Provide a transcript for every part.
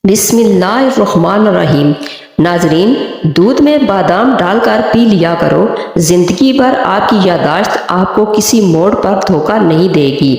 بسم اللہ الرحمن الرحیم۔ ناظرین، دودھ میں بادام ڈال کر پی لیا کرو، زندگی بھر آپ کی یادداشت آپ کو کسی موڑ پر دھوکہ نہیں دے گی۔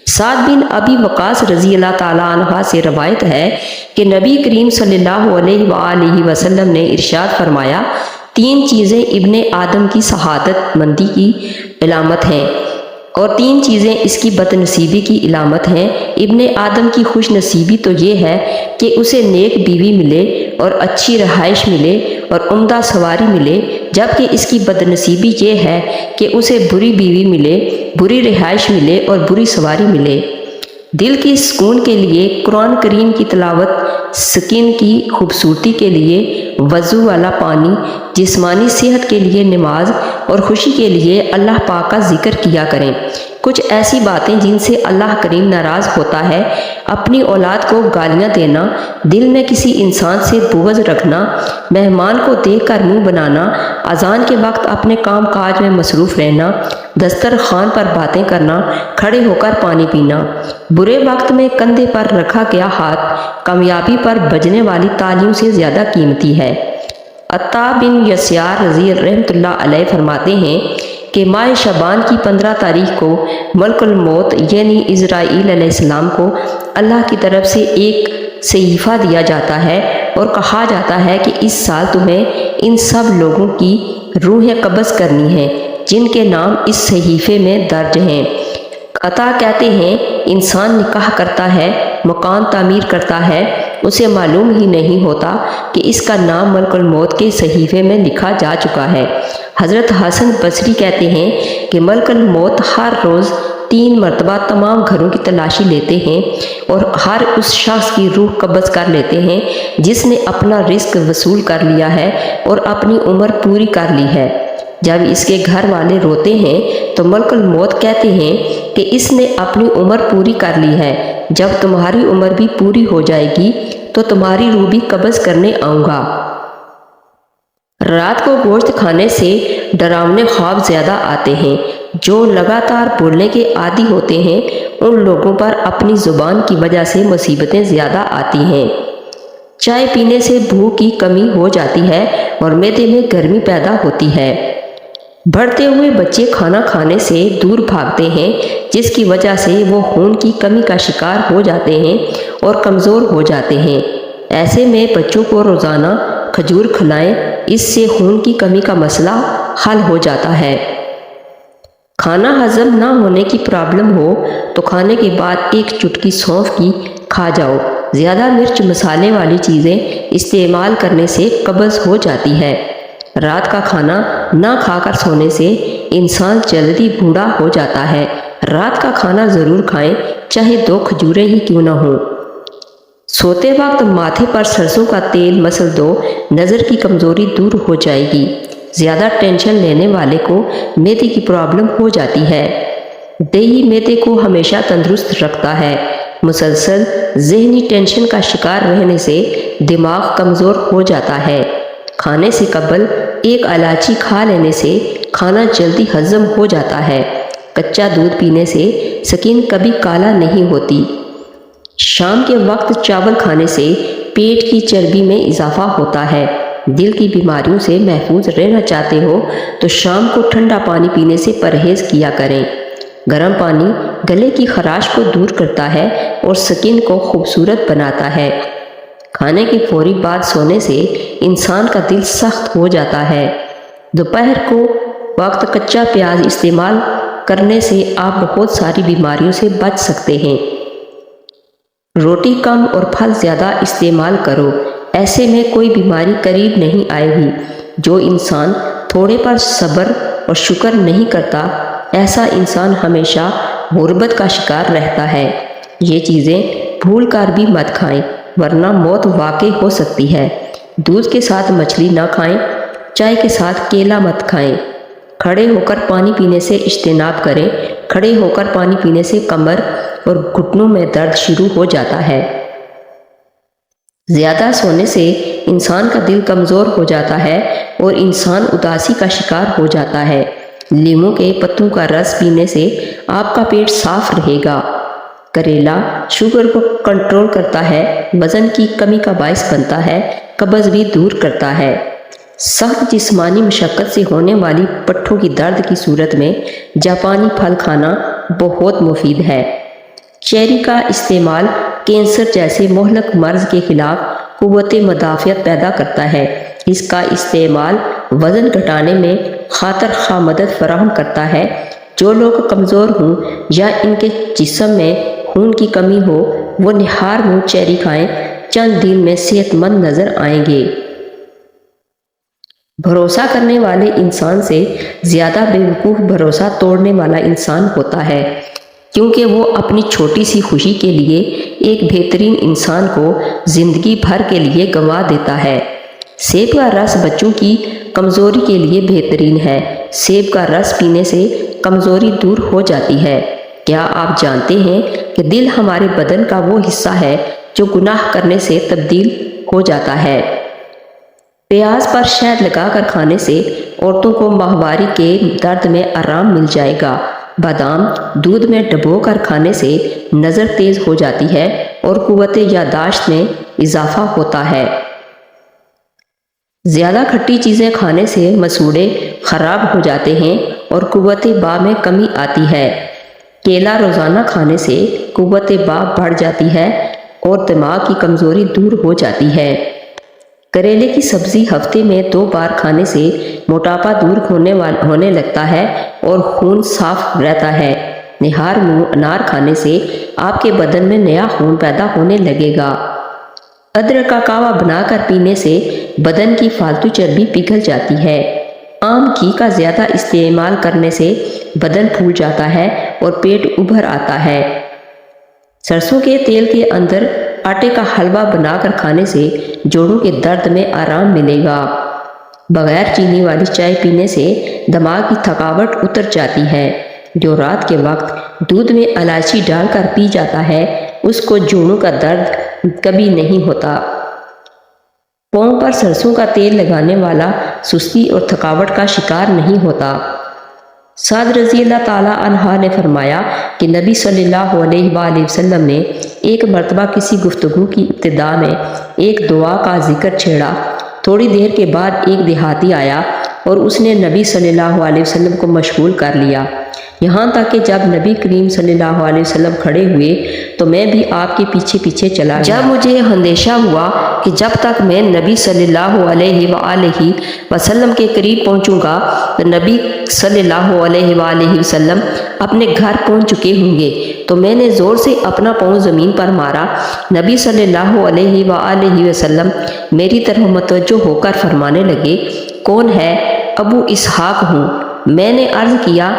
سعد بن ابی وقاص رضی اللہ تعالیٰ عنہ سے روایت ہے کہ نبی کریم صلی اللہ علیہ وآلہ وسلم نے ارشاد فرمایا، 3 چیزیں ابن آدم کی سعادت مندی کی علامت ہیں اور 3 چیزیں اس کی بد نصیبی کی علامت ہیں۔ ابن آدم کی خوش نصیبی تو یہ ہے کہ اسے نیک بیوی ملے اور اچھی رہائش ملے اور عمدہ سواری ملے، جبکہ اس کی بد نصیبی یہ ہے کہ اسے بری بیوی ملے، بری رہائش ملے اور بری سواری ملے۔ دل کی سکون کے لیے قرآن کریم کی تلاوت، سکن کی خوبصورتی کے لیے وضو والا پانی، جسمانی صحت کے لیے نماز اور خوشی کے لیے اللہ پاک کا ذکر کیا کریں۔ کچھ ایسی باتیں جن سے اللہ کریم ناراض ہوتا ہے، اپنی اولاد کو گالیاں دینا، دل میں کسی انسان سے بغض رکھنا، مہمان کو دیکھ کر منہ بنانا، اذان کے وقت اپنے کام کاج میں مصروف رہنا، دسترخوان پر باتیں کرنا، کھڑے ہو کر پانی پینا، برے وقت میں کندھے پر رکھا گیا ہاتھ کامیابی پر بجنے والی تالیوں سے زیادہ قیمتی ہے۔ عطا بن یسار رضی رحمۃ اللہ علیہ فرماتے ہیں کہ ماہ شعبان کی 15 تاریخ کو ملک الموت یعنی عزرائیل علیہ السلام کو اللہ کی طرف سے ایک صحیفہ دیا جاتا ہے اور کہا جاتا ہے کہ اس سال تمہیں ان سب لوگوں کی روحیں قبض کرنی ہیں جن کے نام اس صحیفے میں درج ہیں۔ عطا کہتے ہیں، انسان نکاح کرتا ہے، مکان تعمیر کرتا ہے، اسے معلوم ہی نہیں ہوتا کہ اس کا نام ملک الموت کے صحیفے میں لکھا جا چکا ہے۔ حضرت حسن بصری کہتے ہیں کہ ملک الموت ہر روز 3 مرتبہ تمام گھروں کی تلاشی لیتے ہیں اور ہر اس شخص کی روح قبض کر لیتے ہیں جس نے اپنا رزق وصول کر لیا ہے اور اپنی عمر پوری کر لی ہے۔ جب اس کے گھر والے روتے ہیں تو ملک الموت کہتے ہیں کہ اس نے اپنی عمر پوری کر لی ہے، جب تمہاری عمر بھی پوری ہو جائے گی تو تمہاری روح بھی قبض کرنے آؤں گا۔ رات کو گوشت کھانے سے ڈراونے خواب زیادہ آتے ہیں۔ جو لگاتار بولنے کے عادی ہوتے ہیں ان لوگوں پر اپنی زبان کی وجہ سے مصیبتیں زیادہ آتی ہیں۔ چائے پینے سے بھوک کی کمی ہو جاتی ہے اور معدے میں گرمی پیدا ہوتی ہے۔ بڑھتے ہوئے بچے کھانا کھانے سے دور بھاگتے ہیں جس کی وجہ سے وہ خون کی کمی کا شکار ہو جاتے ہیں اور کمزور ہو جاتے ہیں۔ ایسے میں بچوں کو روزانہ کھجور کھلائیں، اس سے خون کی کمی کا مسئلہ حل ہو جاتا ہے۔ کھانا ہضم نہ ہونے کی پرابلم ہو تو کھانے کے بعد 1 چٹکی سونف کی کھا جاؤ۔ زیادہ مرچ مسالے والی چیزیں استعمال کرنے سے قبض ہو جاتی ہے۔ رات کا کھانا نہ کھا کر سونے سے انسان جلدی بوڑھا ہو جاتا ہے۔ رات کا کھانا ضرور کھائیں، چاہے 2 کھجوریں ہی کیوں نہ ہوں۔ سوتے وقت ماتھے پر سرسوں کا تیل مسل دو، نظر کی کمزوری دور ہو جائے گی۔ زیادہ ٹینشن لینے والے کو معدے کی پرابلم ہو جاتی ہے۔ دہی معدے کو ہمیشہ تندرست رکھتا ہے۔ مسلسل ذہنی ٹینشن کا شکار رہنے سے دماغ کمزور ہو جاتا ہے۔ کھانے سے قبل 1 الائچی کھا لینے سے کھانا جلدی ہضم ہو جاتا ہے۔ کچا دودھ پینے سے سکن کبھی کالا نہیں ہوتی۔ شام کے وقت چاول کھانے سے پیٹ کی چربی میں اضافہ ہوتا ہے۔ دل کی بیماریوں سے محفوظ رہنا چاہتے ہو تو شام کو ٹھنڈا پانی پینے سے پرہیز کیا کریں۔ گرم پانی گلے کی خراش کو دور کرتا ہے اور سکن کو خوبصورت بناتا ہے۔ کھانے کے فوری بعد سونے سے انسان کا دل سخت ہو جاتا ہے۔ دوپہر کو وقت کچا پیاز استعمال کرنے سے آپ بہت ساری بیماریوں سے بچ سکتے ہیں۔ روٹی کم اور پھل زیادہ استعمال کرو، ایسے میں کوئی بیماری قریب نہیں آئے گی۔ جو انسان تھوڑے پر صبر اور شکر نہیں کرتا، ایسا انسان ہمیشہ غربت کا شکار رہتا ہے۔ یہ چیزیں بھول کر بھی مت کھائیں ورنہ موت واقع ہو سکتی ہے۔ دودھ کے ساتھ مچھلی نہ کھائیں، چائے کے ساتھ کیلا مت کھائیں۔ کھڑے ہو کر پانی پینے سے اجتناب کریں۔ کھڑے ہو کر پانی پینے سے کمر اور گھٹنوں میں درد شروع ہو جاتا ہے۔ زیادہ سونے سے انسان کا دل کمزور ہو جاتا ہے اور انسان اداسی کا شکار ہو جاتا ہے۔ لیموں کے پتوں کا رس پینے سے آپ کا پیٹ صاف رہے گا۔ کریلا شوگر کو کنٹرول کرتا ہے، وزن کی کمی کا باعث بنتا ہے، قبض بھی دور کرتا ہے۔ سخت جسمانی مشقت سے ہونے والی پٹھوں کی درد کی صورت میں جاپانی پھل کھانا بہت مفید ہے۔ چیری کا استعمال کینسر جیسے مہلک مرض کے خلاف قوت مدافعت پیدا کرتا ہے۔ اس کا استعمال وزن گھٹانے میں خاطر خواہ مدد فراہم کرتا ہے۔ جو لوگ کمزور ہوں یا ان کے جسم میں خون کی کمی ہو وہ نہار منہ چیری کھائیں، چند دن میں صحت مند نظر آئیں گے۔ بھروسہ کرنے والے انسان سے زیادہ بیوقوف بھروسہ توڑنے والا انسان ہوتا ہے، کیونکہ وہ اپنی چھوٹی سی خوشی کے لیے ایک بہترین انسان کو زندگی بھر کے لیے گنوا دیتا ہے۔ سیب کا رس بچوں کی کمزوری کے لیے بہترین ہے۔ سیب کا رس پینے سے کمزوری دور ہو جاتی ہے۔ کیا آپ جانتے ہیں کہ دل ہمارے بدن کا وہ حصہ ہے جو گناہ کرنے سے تبدیل ہو جاتا ہے؟ پیاز پر شہد لگا کر کھانے سے عورتوں کو ماہواری کے درد میں آرام مل جائے گا۔ بادام دودھ میں ڈبو کر کھانے سے نظر تیز ہو جاتی ہے اور قوت یادداشت میں اضافہ ہوتا ہے۔ زیادہ کھٹی چیزیں کھانے سے مسوڑھے خراب ہو جاتے ہیں اور قوت با میں کمی آتی ہے۔ کیلا روزانہ کھانے سے قوت با بڑھ جاتی ہے اور دماغ کی کمزوری دور ہو جاتی ہے۔ کریلے کی سبزی ہفتے میں 2 بار کھانے سے موٹاپا دور ہونے لگتا ہے اور خون صاف رہتا ہے۔ نہار منہ انار کھانے سے آپ کے بدن میں نیا خون پیدا ہونے لگے گا۔ ادرک کا کہوہ بنا کر پینے سے بدن کی فالتو چربی پگھل جاتی ہے۔ عام گھی کا زیادہ استعمال کرنے سے بدن پھول جاتا ہے اور پیٹ ابھر آتا ہے۔ سرسوں کے تیل کے اندر آٹے کا حلوہ بنا کر کھانے سے جوڑوں کے درد میں آرام ملے گا۔ بغیر چینی والی چائے پینے سے دماغ کی تھکاوٹ اتر جاتی ہے۔ جو رات کے وقت دودھ میں الائچی ڈال کر پی جاتا ہے اس کو جوڑوں کا درد کبھی نہیں ہوتا۔ پاؤں پر سرسوں کا تیل لگانے والا سستی اور تھکاوٹ کا شکار نہیں ہوتا۔ سعد رضی اللہ تعالیٰ عنہ نے فرمایا کہ نبی صلی اللہ علیہ وآلہ وسلم نے ایک مرتبہ کسی گفتگو کی ابتدا میں ایک دعا کا ذکر چھیڑا۔ تھوڑی دیر کے بعد ایک دیہاتی آیا اور اس نے نبی صلی اللہ علیہ وسلم کو مشغول کر لیا، یہاں تک کہ جب نبی کریم صلی اللہ علیہ وسلم کھڑے ہوئے تو میں بھی آپ کے پیچھے پیچھے چلا گیا۔ جب مجھے اندیشہ ہوا کہ جب تک میں نبی صلی اللہ علیہ وآلہ وسلم کے قریب پہنچوں گا تو نبی صلی اللہ علیہ وآلہ وسلم اپنے گھر پہنچ چکے ہوں گے، تو میں نے زور سے اپنا پاؤں زمین پر مارا۔ نبی صلی اللہ علیہ وآلہ وسلم میری طرف متوجہ ہو کر فرمانے لگے، کون ہے؟ ابو اسحاق ہوں۔ میں نے عرض کیا،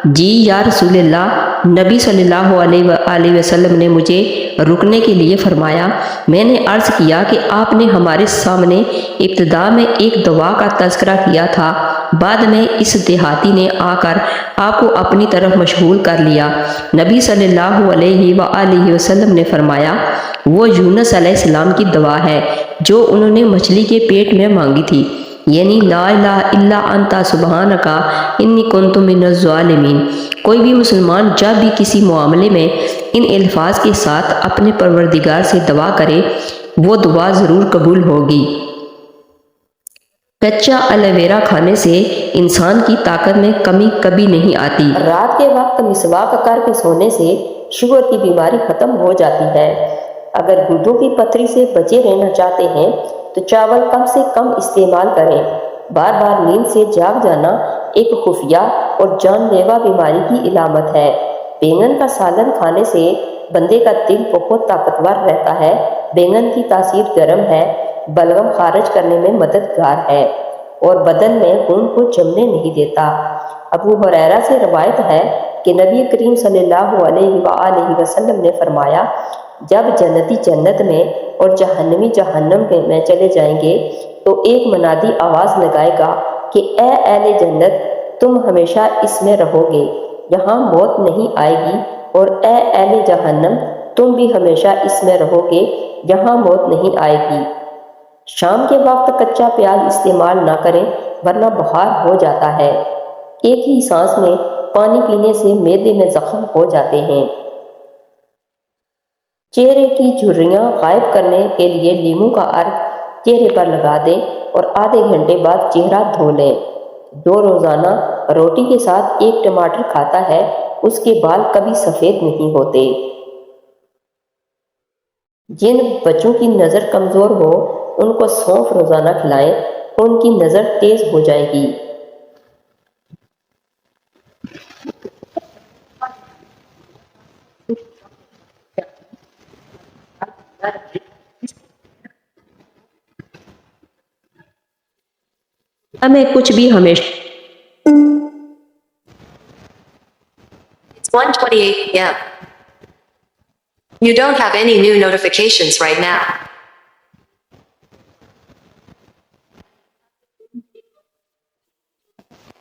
جی یا رسول اللہ۔ نبی صلی اللہ علیہ وآلہ وسلم نے مجھے رکنے کے لیے فرمایا۔ میں نے عرض کیا کہ آپ نے ہمارے سامنے ابتدا میں ایک دعا کا تذکرہ کیا تھا، بعد میں اس دیہاتی نے آ کر آپ کو اپنی طرف مشغول کر لیا۔ نبی صلی اللہ علیہ وآلہ وسلم نے فرمایا، وہ یونس علیہ السلام کی دعا ہے جو انہوں نے مچھلی کے پیٹ میں مانگی تھی، یعنی لا الہ الا انت سبحانک انی کنت من الظالمین۔ کوئی بھی مسلمان جب بھی کسی معاملے میں ان الفاظ کے ساتھ اپنے پروردگار سے دعا کرے وہ دعا ضرور قبول ہوگی۔ کچا ایلوویرا کھانے سے انسان کی طاقت میں کمی کبھی نہیں آتی۔ رات کے وقت مسواک کر کے سونے سے شوگر کی بیماری ختم ہو جاتی ہے۔ اگر گردوں کی پتھری سے بچے رہنا چاہتے ہیں تو چاول کم سے کم استعمال کریں۔ بار بار نیند سے جاگ جانا ایک خفیہ اور جان لیوا بیماری کی علامت ہے۔ بینگن کا سالن کھانے سے بندے کا دل بہت طاقتور رہتا ہے۔ بینگن کی تاثیر گرم ہے، بلغم خارج کرنے میں مددگار ہے اور بدن میں خون کو جمنے نہیں دیتا۔ ابو ہریرہ سے روایت ہے کہ نبی کریم صلی اللہ علیہ وآلہ وسلم نے فرمایا، جب جنتی جنت میں اور جہنمی جہنم میں چلے جائیں گے تو ایک منادی آواز لگائے گا کہ اے اہل جنت، تم ہمیشہ اس میں رہو گے، یہاں موت نہیں آئے گی، اور اے اہل جہنم، تم بھی ہمیشہ اس میں رہو گے، یہاں موت نہیں آئے گی۔ شام کے وقت کچا پیاز استعمال نہ کریں ورنہ بخار ہو جاتا ہے۔ ایک ہی سانس میں پانی پینے سے معدے میں زخم ہو جاتے ہیں۔ چہرے کی جھریاں غائب کرنے کے لیے لیموں کا عرق چہرے پر لگا دیں اور آدھے گھنٹے بعد چہرہ دھو لیں۔ جو روزانہ روٹی کے ساتھ ایک ٹماٹر کھاتا ہے اس کے بال کبھی سفید نہیں ہوتے۔ جن بچوں کی نظر کمزور ہو ان کو سونف روزانہ کھلائیں، ان کی نظر تیز ہو جائے گی۔ ہمیں کچھ بھی ہمیشہ 1:28 p.m. You don't have any new notifications right now.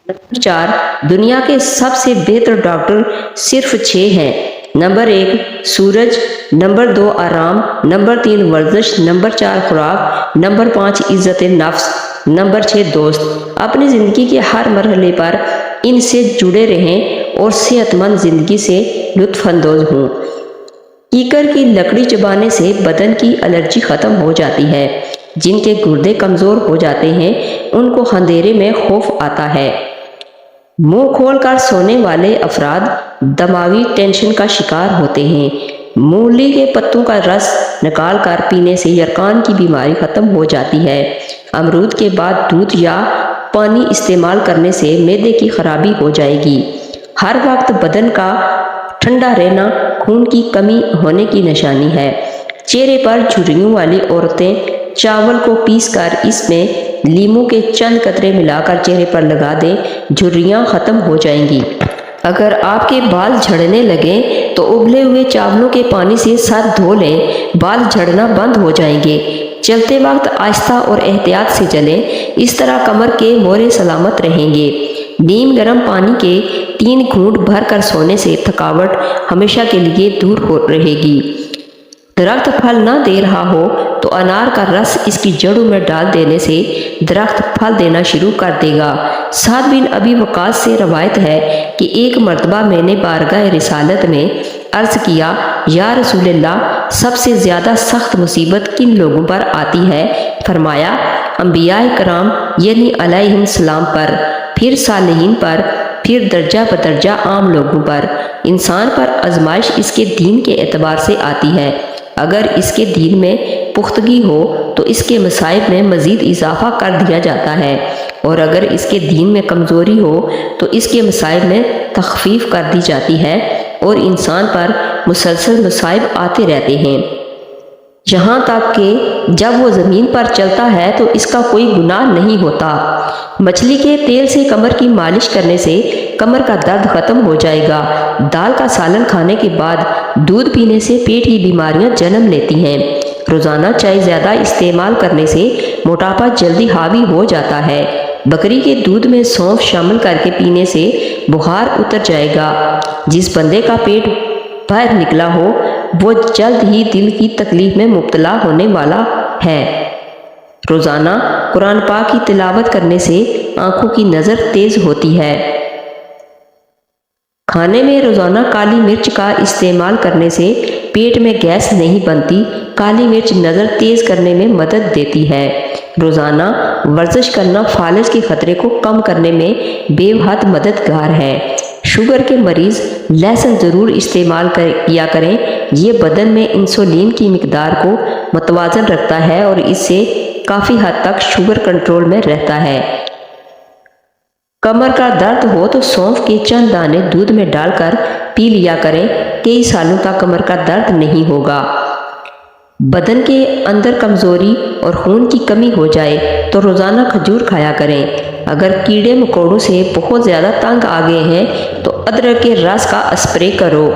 Number 4، دنیا کے سب سے بہتر ڈاکٹر صرف 6 ہیں۔ نمبر 1 سورج، نمبر 2 آرام، نمبر 3 ورزش، نمبر 4 خوراک، نمبر 5 عزت نفس، نمبر 6 دوست۔ اپنی زندگی کے ہر مرحلے پر ان سے جڑے رہیں اور صحت مند زندگی سے لطف اندوز ہوں۔ کیکر کی لکڑی چبانے سے بدن کی الرجی ختم ہو جاتی ہے۔ جن کے گردے کمزور ہو جاتے ہیں ان کو اندھیرے میں خوف آتا ہے۔ منہ کھول کر سونے والے افراد دماغی ٹینشن کا شکار ہوتے ہیں۔ مولی کے پتوں کا رس نکال کر پینے سے یرقان کی بیماری ختم ہو جاتی ہے۔ امرود کے بعد دودھ یا پانی استعمال کرنے سے معدے کی خرابی ہو جائے گی۔ ہر وقت بدن کا ٹھنڈا رہنا خون کی کمی ہونے کی نشانی ہے۔ چہرے پر جھریوں والی عورتیں چاول کو پیس کر اس میں لیموں کے چند قطرے ملا کر چہرے پر لگا دیں، جھریاں ختم ہو جائیں گی۔ اگر آپ کے بال جھڑنے لگیں تو ابلے ہوئے چاولوں کے پانی سے سر دھو لیں، بال جھڑنا بند ہو جائیں گے۔ چلتے وقت آہستہ اور احتیاط سے چلیں، اس طرح کمر کے مورے سلامت رہیں گے۔ نیم گرم پانی کے 3 گھونٹ بھر کر سونے سے تھکاوٹ ہمیشہ کے لیے دور ہو رہے گی۔ درخت پھل نہ دے رہا ہو تو انار کا رس اس کی جڑوں میں ڈال دینے سے درخت پھل دینا شروع کر دے گا۔ سعد بن ابی وقاص سے روایت ہے کہ ایک مرتبہ میں نے بارگاہ رسالت میں عرض کیا، یا رسول اللہ، سب سے زیادہ سخت مصیبت کن لوگوں پر آتی ہے؟ فرمایا، انبیاء کرام یعنی علیہم السلام پر، پھر صالحین پر، پھر درجہ بدرجہ عام لوگوں پر۔ انسان پر آزمائش اس کے دین کے اعتبار سے آتی ہے۔ اگر اس کے دین میں پختگی ہو تو اس کے مصائب میں مزید اضافہ کر دیا جاتا ہے، اور اگر اس کے دین میں کمزوری ہو تو اس کے مصائب میں تخفیف کر دی جاتی ہے، اور انسان پر مسلسل مصائب آتے رہتے ہیں، یہاں تک کہ جب وہ زمین پر چلتا ہے تو اس کا کوئی گناہ نہیں ہوتا۔ مچھلی کے تیل سے کمر کی مالش کرنے سے کمر کا درد ختم ہو جائے گا۔ دال کا سالن کھانے کے بعد دودھ پینے سے پیٹ کی بیماریاں جنم لیتی ہیں۔ روزانہ چائے زیادہ استعمال کرنے سے موٹاپا جلدی حاوی ہو جاتا ہے۔ بکری کے دودھ میں سونف شامل کر کے پینے سے بخار اتر جائے گا۔ جس بندے کا پیٹ باہر نکلا ہو وہ جلد ہی دل کی تکلیف میں مبتلا ہونے والا ہے۔ روزانہ قرآن پاک کی تلاوت کرنے سے آنکھوں کی نظر تیز ہوتی ہے۔ کھانے میں روزانہ کالی مرچ کا استعمال کرنے سے پیٹ میں گیس نہیں بنتی۔ کالی مرچ نظر تیز کرنے میں مدد دیتی ہے۔ روزانہ ورزش کرنا فالج کے خطرے کو کم کرنے میں بے حد مددگار ہے۔ شوگر کے مریض لہسن ضرور استعمال کیا کریں، یہ بدن میں انسولین کی مقدار کو متوازن رکھتا ہے اور اس سے کافی حد تک شوگر کنٹرول میں رہتا ہے۔ کمر کا درد ہو تو سونف کے چند دانے دودھ میں ڈال کر پی لیا کریں، کئی سالوں تک کمر کا درد نہیں ہوگا۔ بدن کے اندر کمزوری اور خون کی کمی ہو جائے تو روزانہ کھجور کھایا کریں۔ اگر کیڑے مکوڑوں سے بہت زیادہ تنگ آ گئے ہیں تو ادرک کے رس کا اسپرے کرو۔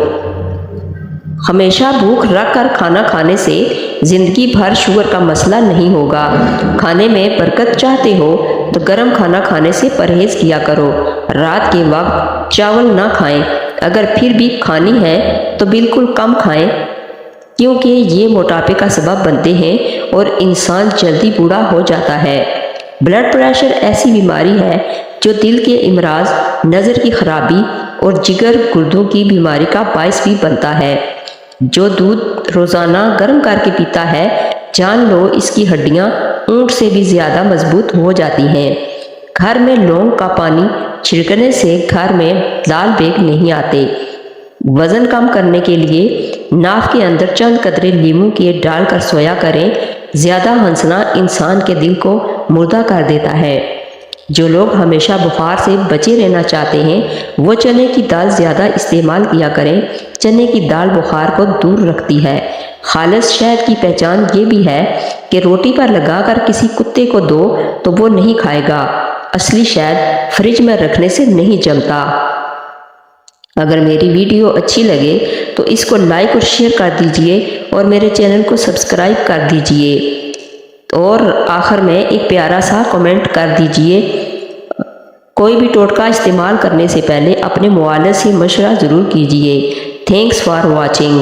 ہمیشہ بھوک رکھ کر کھانا کھانے سے زندگی بھر شوگر کا مسئلہ نہیں ہوگا۔ کھانے میں برکت چاہتے ہو تو گرم کھانا کھانے سے پرہیز کیا کرو۔ رات کے وقت چاول نہ کھائیں، اگر پھر بھی کھانی ہے تو بالکل کم کھائیں، کیونکہ یہ موٹاپے کا سبب بنتے ہیں اور انسان جلدی بوڑھا ہو جاتا ہے۔ بلڈ پریشر ایسی بیماری ہے جو دل کے امراض، نظر کی خرابی اور جگر گردوں کی بیماری کا باعث بھی بنتا ہے۔ جو دودھ روزانہ گرم کر کے پیتا ہے جان لو اس کی ہڈیاں اونٹ سے بھی زیادہ مضبوط ہو جاتی ہیں۔ گھر میں لونگ کا پانی چھڑکنے سے گھر میں لال بیگ نہیں آتے۔ وزن کم کرنے کے لیے ناف کے اندر چند قطرے لیموں کے ڈال کر سویا کریں۔ زیادہ ہنسنا انسان کے دل کو مردہ کر دیتا ہے۔ جو لوگ ہمیشہ بخار سے بچے رہنا چاہتے ہیں وہ چنے کی دال زیادہ استعمال کیا کریں۔ چنے کی دال بخار کو دور رکھتی ہے۔ خالص شہد کی پہچان یہ بھی ہے کہ روٹی پر لگا کر کسی کتے کو دو تو وہ نہیں کھائے گا۔ اصلی شہد فریج میں رکھنے سے نہیں جمتا۔ اگر میری ویڈیو اچھی لگے تو اس کو لائک اور شیئر کر دیجئے اور میرے چینل کو سبسکرائب کر دیجئے اور آخر میں ایک پیارا سا کمنٹ کر دیجئے۔ کوئی بھی ٹوٹکا استعمال کرنے سے پہلے اپنے معالج سے مشورہ ضرور کیجئے۔ Thanks for watching.